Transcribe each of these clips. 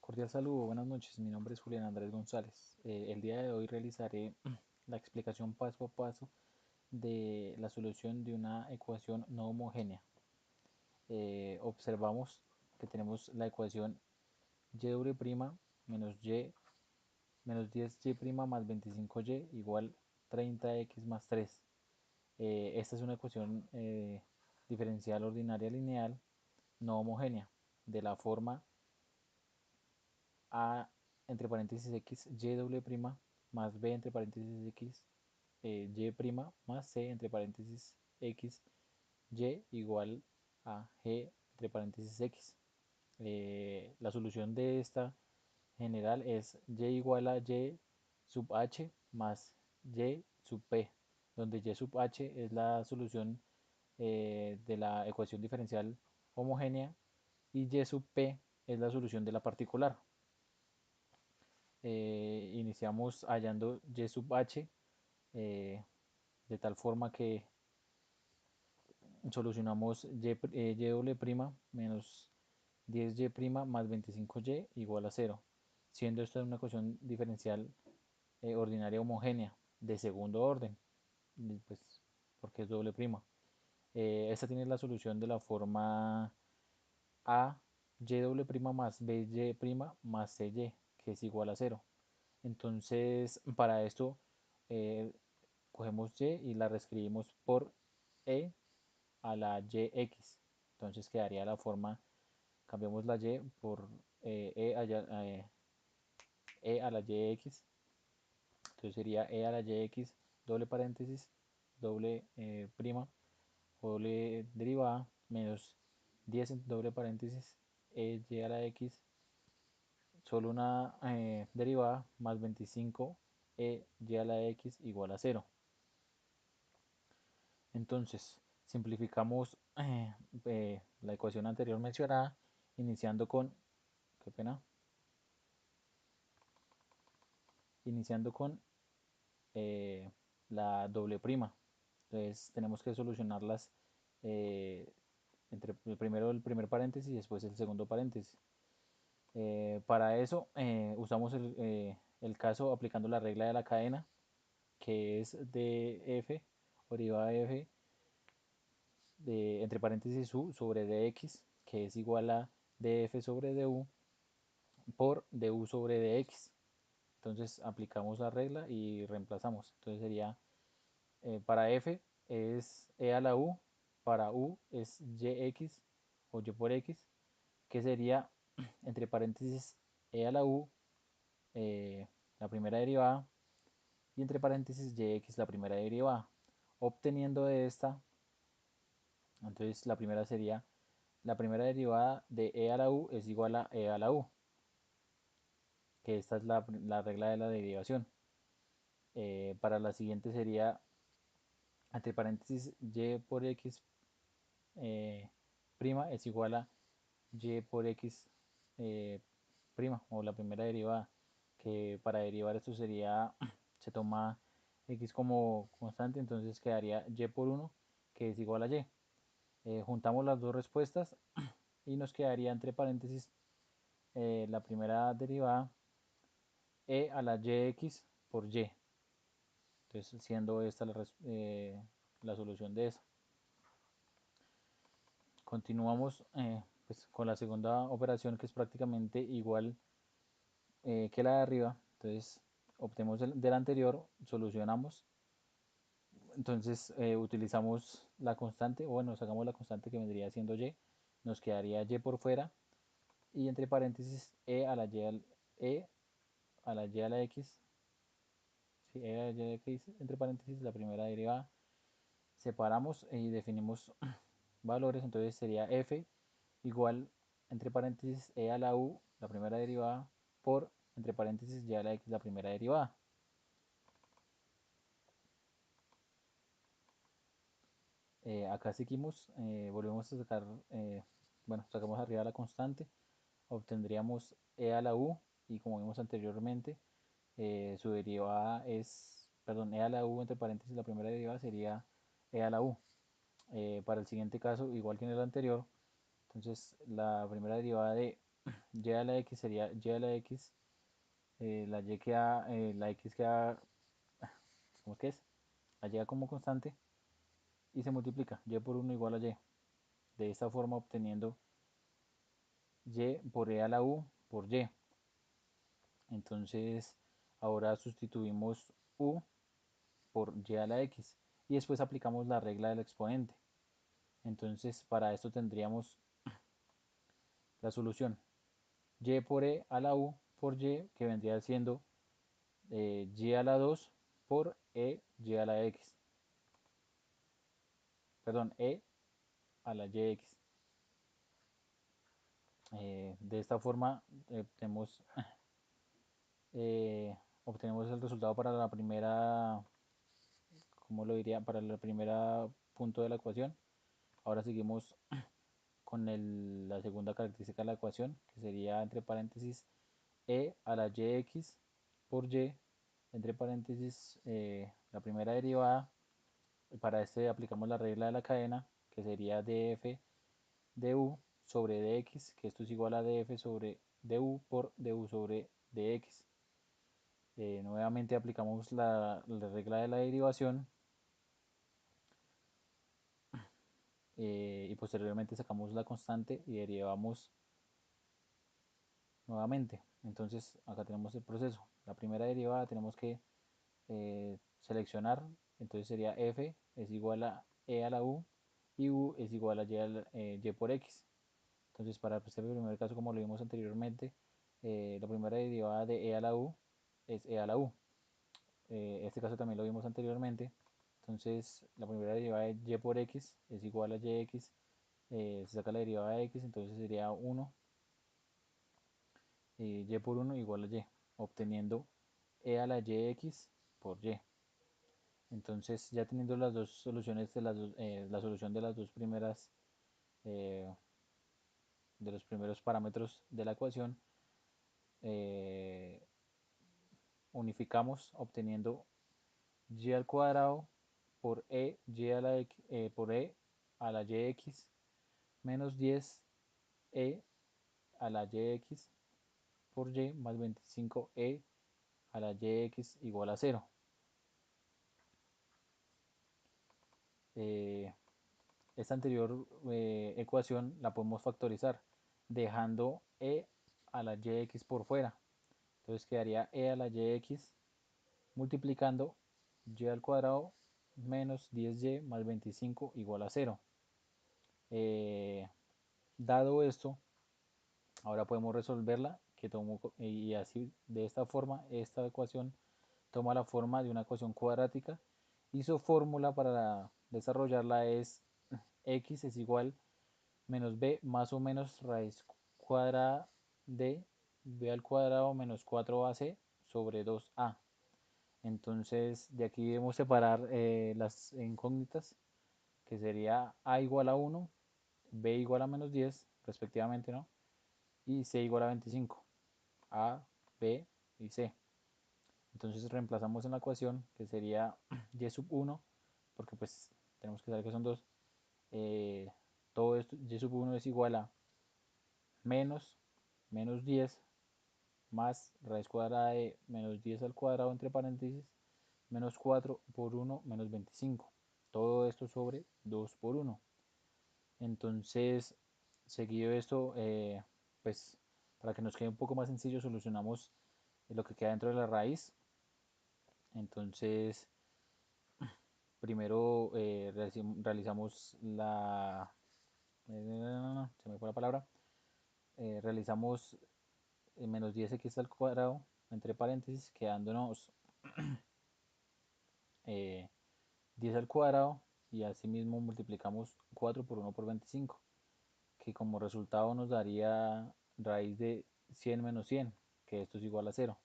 Cordial saludo, buenas noches. Mi nombre es Julián Andrés González. El día de hoy realizaré la explicación paso a paso de la solución de una ecuación no homogénea. Observamos que tenemos la ecuación y' menos y menos 10y' más 25y igual 30x más 3. Esta es una ecuación diferencial ordinaria lineal no homogénea de la forma a entre paréntesis x y doble prima más b entre paréntesis x y prima más c entre paréntesis x y igual a g entre paréntesis x. La solución de esta general es y igual a y sub h más y sub p, donde y sub h es la solución de la ecuación diferencial homogénea y y sub p es la solución de la particular. Iniciamos hallando y sub h, de tal forma que solucionamos y doble prima menos 10y' más 25y igual a 0, siendo esta una ecuación diferencial ordinaria homogénea de segundo orden, pues porque es doble prima. Esta tiene la solución de la forma a y doble prima más by' más cy, que es igual a 0. Entonces, para esto, eh, cogemos y la reescribimos por e a la yx. Entonces quedaría la forma, cambiamos la y por e a la yx. Entonces sería e a la yx, doble paréntesis, doble prima, doble derivada, menos 10 en doble paréntesis, e y a la x, solo una derivada, más 25 y a la x igual a 0. Entonces, simplificamos la ecuación anterior mencionada, iniciando con, qué pena, iniciando con eh, la doble prima. Entonces, tenemos que solucionarlas entre primero el primer paréntesis y después el segundo paréntesis. Para eso usamos el caso aplicando la regla de la cadena, que es df o derivada de f entre paréntesis u sobre dx, que es igual a df sobre du por du sobre dx. Entonces aplicamos la regla y reemplazamos. Entonces sería, para f es e a la u, para u es yx o y por x, que sería entre paréntesis e a la u, la primera derivada, y entre paréntesis yx la primera derivada. Obteniendo de esta, entonces la primera sería, la primera derivada de e a la u es igual a e a la u, que esta es la regla de la derivación. Para la siguiente sería, entre paréntesis, y por x prima es igual a y por x prima, o la primera derivada, que para derivar esto sería, se toma x como constante, entonces quedaría y por 1, que es igual a y. Juntamos las dos respuestas y nos quedaría entre paréntesis la primera derivada e a la yx por y. Entonces, siendo esta la solución de eso. Continuamos pues, con la segunda operación, que es prácticamente igual que la de arriba. Entonces, obtenemos del anterior, solucionamos. Entonces, utilizamos la constante, o bueno, sacamos la constante que vendría siendo y. Nos quedaría y por fuera. Y entre paréntesis, e a la y a la x. Sí, e a la y a la x, entre paréntesis, la primera derivada. Separamos y definimos valores. Entonces sería f igual, entre paréntesis, e a la u, la primera derivada, por, entre paréntesis, y a la x, la primera derivada. Acá seguimos, volvemos a sacar, bueno, sacamos arriba la constante, obtendríamos e a la u, y como vimos anteriormente, su derivada es, perdón, e a la u, entre paréntesis, la primera derivada sería e a la u. Para el siguiente caso, igual que en el anterior, entonces la primera derivada de y a la x sería y a la x, la y queda, la x queda, ¿cómo es que es? La y como constante y se multiplica, y por 1 igual a y. De esta forma obteniendo y por e a la u por y. Entonces ahora sustituimos u por y a la x y después aplicamos la regla del exponente. Entonces para esto tendríamos la solución y por e a la u por y, que vendría siendo y a la 2 por y a la x. Perdón, a la yx. De esta forma eh, obtenemos el resultado para la primera, ¿cómo lo diría? Para la primera punto de la ecuación. Ahora seguimos con la segunda característica de la ecuación, que sería entre paréntesis e a la yx por y, entre paréntesis la primera derivada. Para este aplicamos la regla de la cadena, que sería df du sobre dx, que esto es igual a df sobre du por du sobre dx. Nuevamente aplicamos la regla de la derivación y posteriormente sacamos la constante y derivamos nuevamente. Entonces acá tenemos el proceso. La primera derivada tenemos que seleccionar, entonces sería f es igual a e a la u y u es igual a y por x. Entonces para este primer caso, como lo vimos anteriormente, la primera derivada de e a la u es e a la u. Este caso también lo vimos anteriormente. Entonces la primera derivada de y por x es igual a yx. Se saca la derivada de x, entonces sería 1 y por 1 igual a y, obteniendo e a la yx por y. Entonces ya teniendo las dos soluciones de la solución de las dos primeras eh, de los primeros parámetros de la ecuación, eh, unificamos obteniendo y al cuadrado por por e a la yx menos 10 e a la yx por y más 25 e a la yx igual a 0. Eh, esta anterior ecuación la podemos factorizar dejando e a la yx por fuera. Entonces quedaría e a la yx multiplicando y al cuadrado menos 10y más 25 igual a 0. Dado esto, ahora podemos resolverla y así de esta forma esta ecuación toma la forma de una ecuación cuadrática y su fórmula para desarrollarla es x es igual menos b más o menos raíz cuadrada de b al cuadrado menos 4ac sobre 2a. Entonces de aquí debemos separar las incógnitas, que sería a igual a 1, b igual a menos 10 respectivamente, ¿no? Y c igual a 25, a, b y c. Entonces reemplazamos en la ecuación, que sería y sub 1, porque pues tenemos que saber que son dos. Todo esto, y sub 1 es igual a menos 10 más raíz cuadrada de menos 10 al cuadrado entre paréntesis menos 4 por 1 menos 25. Todo esto sobre 2 por 1. Entonces, seguido esto, pues para que nos quede un poco más sencillo, solucionamos lo que queda dentro de la raíz. Entonces, primero realizamos se me fue la palabra. Realizamos menos 10x al cuadrado, entre paréntesis, quedándonos 10 al cuadrado y asimismo multiplicamos 4 por 1 por 25, que como resultado nos daría raíz de 100 menos 100, que esto es igual a 0.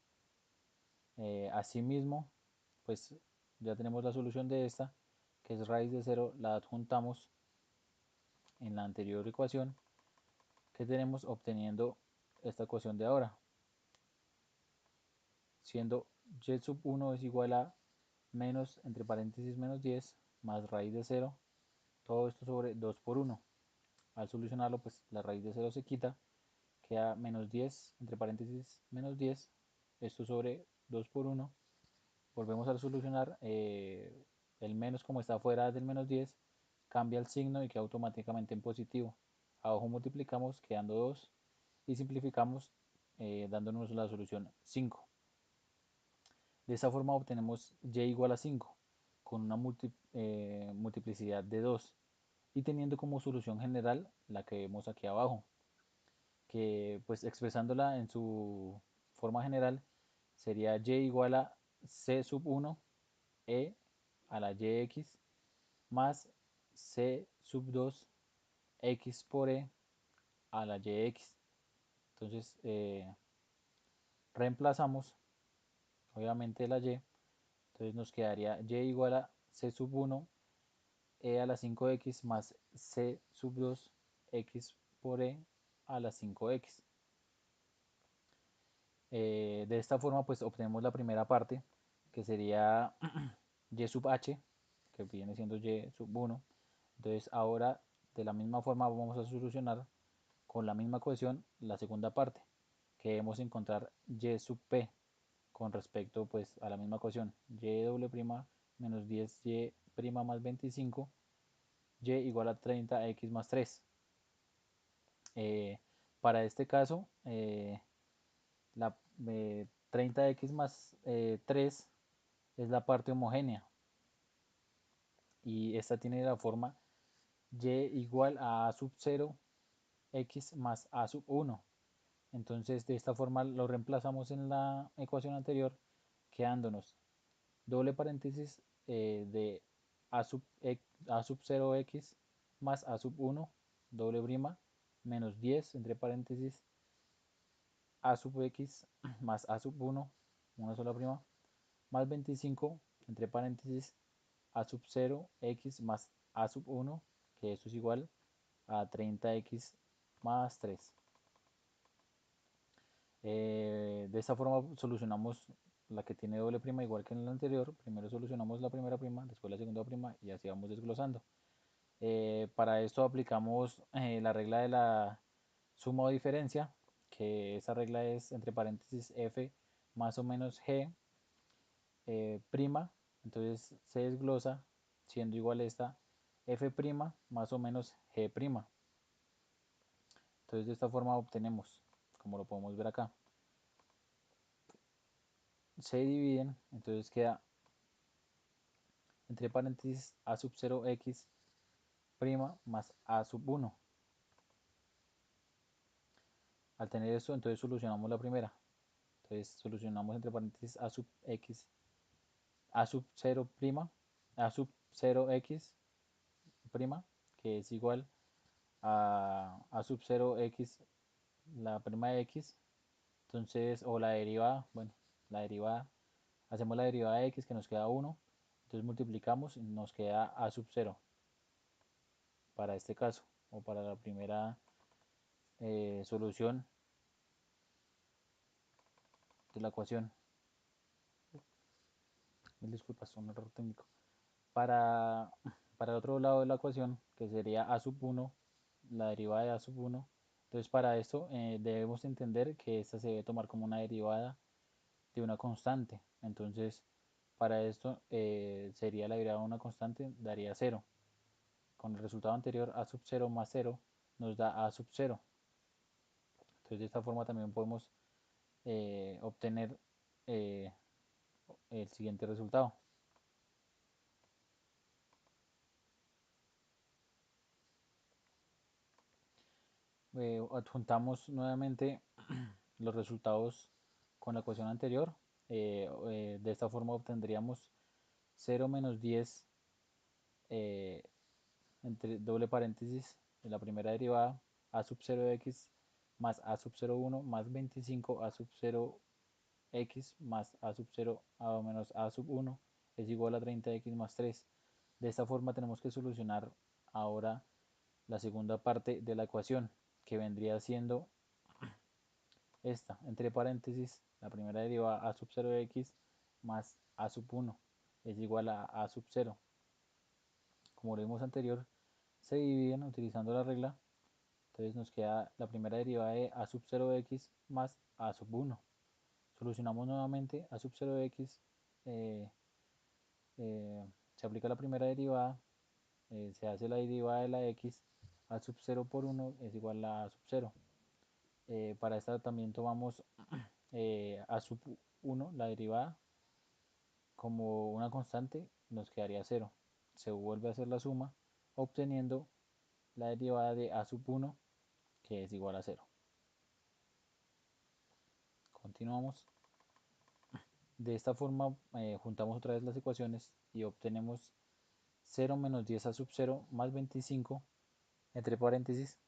Asimismo, pues ya tenemos la solución de esta, que es raíz de 0, la adjuntamos en la anterior ecuación que tenemos obteniendo esta ecuación de ahora, siendo y sub 1 es igual a menos, entre paréntesis, menos 10 más raíz de 0, todo esto sobre 2 por 1. Al solucionarlo, pues la raíz de 0 se quita, queda menos 10, entre paréntesis, menos 10, esto sobre 2 por 1. Volvemos a solucionar, el menos como está fuera del menos 10, cambia el signo y queda automáticamente en positivo. Abajo multiplicamos quedando 2 y simplificamos dándonos la solución 5. De esta forma obtenemos y igual a 5 con una multiplicidad de 2 y teniendo como solución general la que vemos aquí abajo, que pues expresándola en su forma general sería y igual a c sub 1 e a la yx más c sub 2 x por e a la yx. Entonces reemplazamos obviamente la y, entonces nos quedaría y igual a c sub 1 e a la 5x más c sub 2 x por e a la 5x. De esta forma pues obtenemos la primera parte, que sería y sub h, que viene siendo y sub 1. Entonces ahora de la misma forma vamos a solucionar con la misma ecuación la segunda parte, que debemos encontrar y sub p con respecto pues a la misma ecuación, y doble prima menos 10y prima más 25, y igual a 30x más 3. Para este caso, la 30x más 3 es la parte homogénea y esta tiene la forma y igual a sub 0 x más a sub 1. Entonces de esta forma lo reemplazamos en la ecuación anterior, quedándonos doble paréntesis de a sub 0 x más a sub 1 doble prima menos 10 entre paréntesis a sub x más a sub 1 una sola prima más 25 entre paréntesis a sub 0 x más a sub 1, que esto es igual a 30x más 3. De esta forma solucionamos la que tiene doble prima igual que en el anterior. Primero solucionamos la primera prima, después la segunda prima y así vamos desglosando. Para esto aplicamos la regla de la suma o diferencia, que esa regla es entre paréntesis f más o menos g prima, entonces se desglosa siendo igual a esta f prima más o menos g prima. Entonces de esta forma obtenemos, como lo podemos ver acá, se dividen, entonces queda entre paréntesis a sub 0 x prima más a sub 1. Al tener esto, entonces solucionamos la primera. Entonces solucionamos entre paréntesis a sub x, a sub 0 prima, a sub 0 x prima, que es igual a sub 0 x la prima de x. Entonces, o la derivada, bueno, la derivada, hacemos la derivada de x que nos queda 1. Entonces multiplicamos y nos queda a sub 0 para este caso, o para la primera solución de la ecuación. Mil disculpas, un error técnico. Para, para el otro lado de la ecuación, que sería a sub 1, la derivada de a sub 1. Entonces para esto debemos entender que esta se debe tomar como una derivada de una constante. Entonces para esto sería la derivada de una constante, daría 0. Con el resultado anterior, a sub 0 más 0 nos da a sub 0. Entonces de esta forma también podemos obtener el siguiente resultado. Adjuntamos nuevamente los resultados con la ecuación anterior. De esta forma obtendríamos 0 menos 10 entre doble paréntesis en la primera derivada a sub 0x más a sub 0,1 más 25 a sub 0x más a sub 0 a menos a sub 1 es igual a 30x más 3. De esta forma tenemos que solucionar ahora la segunda parte de la ecuación, que vendría siendo esta, entre paréntesis, la primera derivada a sub 0x más a sub 1 es igual a sub 0. Como lo vimos anterior, se dividen utilizando la regla. Entonces nos queda la primera derivada de a sub 0 de x más a sub 1. Solucionamos nuevamente a sub 0 de x, se aplica la primera derivada, se hace la derivada de la x, a sub 0 por 1 es igual a sub 0. Para esta también tomamos a sub 1, la derivada, como una constante, nos quedaría 0. Se vuelve a hacer la suma, obteniendo la derivada de a sub 1, que es igual a 0. Continuamos. De esta forma juntamos otra vez las ecuaciones y obtenemos 0 menos 10 a sub 0 más 25, entre paréntesis,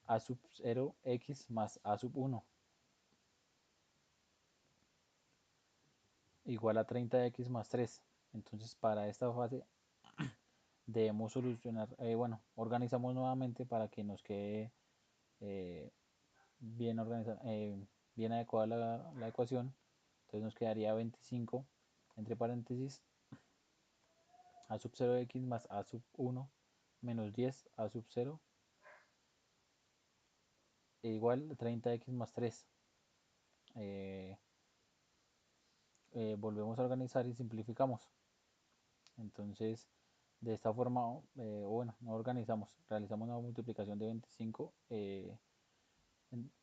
a sub 0 x más a sub 1 igual a 30x más 3. Entonces para esta fase debemos solucionar, organizamos nuevamente para que nos quede eh, bien, bien adecuada la ecuación. Entonces nos quedaría 25, entre paréntesis, a sub 0x más a sub 1 menos 10 a sub 0 igual 30x más 3. Eh, Volvemos a organizar y simplificamos. Entonces, de esta forma, no organizamos, realizamos una multiplicación de 25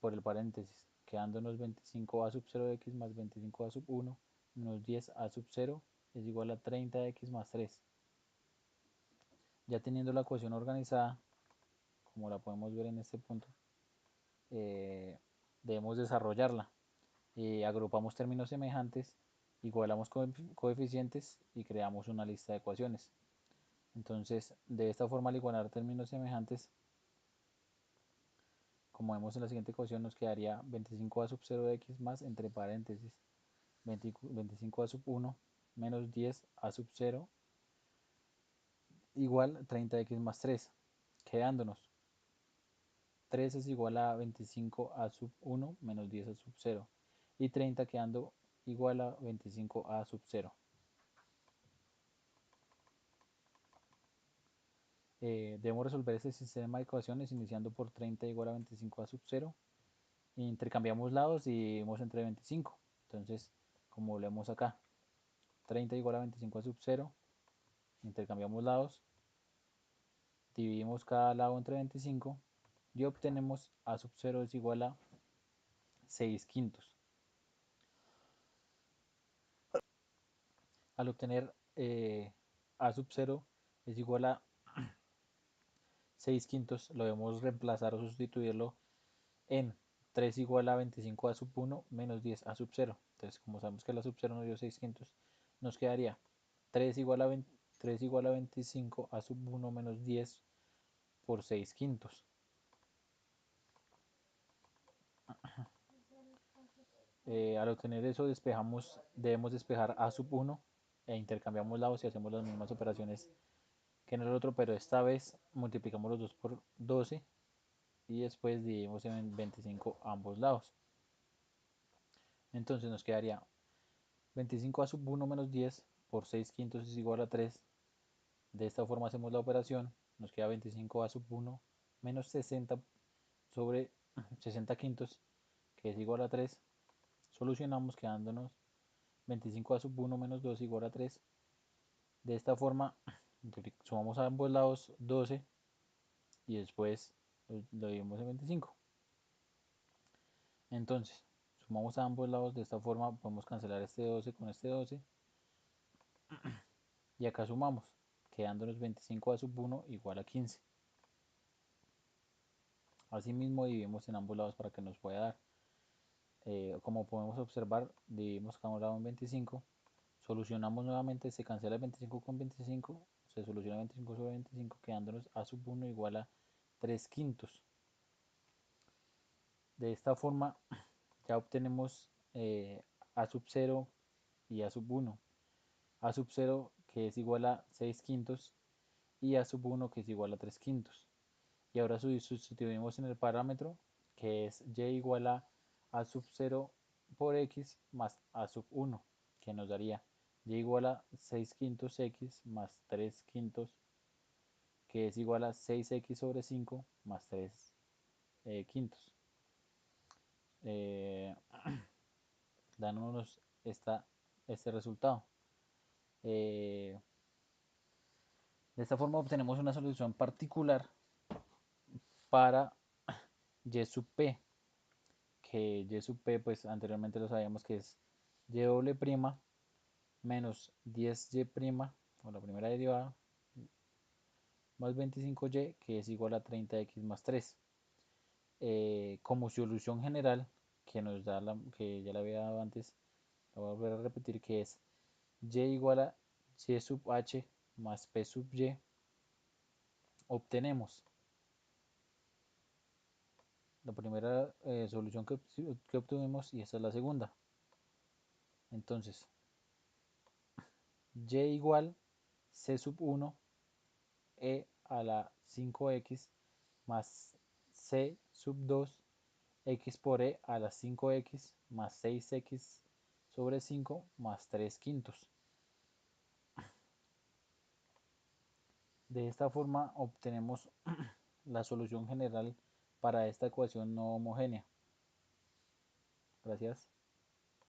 por el paréntesis, quedándonos 25 a sub 0x más 25 a sub 1 menos 10 a sub 0 es igual a 30x más 3. Ya teniendo la ecuación organizada, como la podemos ver en este punto, debemos desarrollarla. Agrupamos términos semejantes, igualamos coeficientes y creamos una lista de ecuaciones. Entonces, de esta forma, al igualar términos semejantes, como vemos en la siguiente ecuación, nos quedaría 25 a sub 0 de x más, entre paréntesis, 25 a sub 1 menos 10 a sub 0 igual 30x más 3, quedándonos 3 es igual a 25 a sub 1 menos 10 a sub 0 y 30 quedando igual a 25 a sub 0. Debemos resolver este sistema de ecuaciones iniciando por 30 igual a 25 a sub 0. Intercambiamos lados y dividimos entre 25. Entonces, como leemos acá, 30 igual a 25 a sub 0. Intercambiamos lados, dividimos cada lado entre 25 y obtenemos a sub 0 es igual a 6 quintos. Al obtener a sub 0 es igual a 6 quintos, lo debemos reemplazar o sustituirlo en 3 igual a 25 a sub 1 menos 10 a sub 0. Entonces, como sabemos que la sub 0 nos dio 6 quintos, nos quedaría 3 igual a 20, 3 igual a 25 a sub 1 menos 10 por 6 quintos. Al obtener eso debemos despejar a sub 1 e intercambiamos lados y hacemos las mismas operaciones que en el otro, pero esta vez multiplicamos los dos por 12 y después dividimos en 25 ambos lados. Entonces nos quedaría 25 a sub 1 menos 10 por 6 quintos es igual a 3. De esta forma hacemos la operación, nos queda 25 a sub 1 menos 60 sobre 60 quintos, que es igual a 3. Solucionamos quedándonos 25 a sub 1 menos 2 igual a 3. De esta forma sumamos a ambos lados 12 y después lo dividimos en 25. Entonces, sumamos a ambos lados, de esta forma podemos cancelar este 12 con este 12 y acá sumamos, quedándonos 25 a sub 1 igual a 15. Asimismo dividimos en ambos lados para que nos pueda dar. Como podemos observar, dividimos cada lado en 25. Solucionamos nuevamente, se cancela el 25 con 25, se soluciona 25 sobre 25, quedándonos a sub 1 igual a 3 quintos. De esta forma ya obtenemos a sub 0 y a sub 1. A sub 0 que es igual a 6 quintos y a sub 1 que es igual a 3 quintos. Y ahora sustituimos en el parámetro que es y igual a sub 0 por x más a sub 1, que nos daría y igual a 6 quintos x más 3 quintos que es igual a 6x sobre 5 más 3 quintos. Eh, dándonos este resultado. De esta forma obtenemos una solución particular para y sub p, que y sub p pues anteriormente lo sabíamos que es y doble prima menos 10y', o la primera derivada, más 25y, que es igual a 30x más 3. Como solución general, que nos da que ya la había dado antes, la voy a volver a repetir, que es y igual a y sub h más p sub y, obtenemos la primera solución que obtuvimos y esta es la segunda. Entonces, y igual c sub 1 e a la 5x más c sub 2 x por e a la 5x más 6x sobre 5 más 3 quintos. De esta forma obtenemos la solución general para esta ecuación no homogénea. Gracias.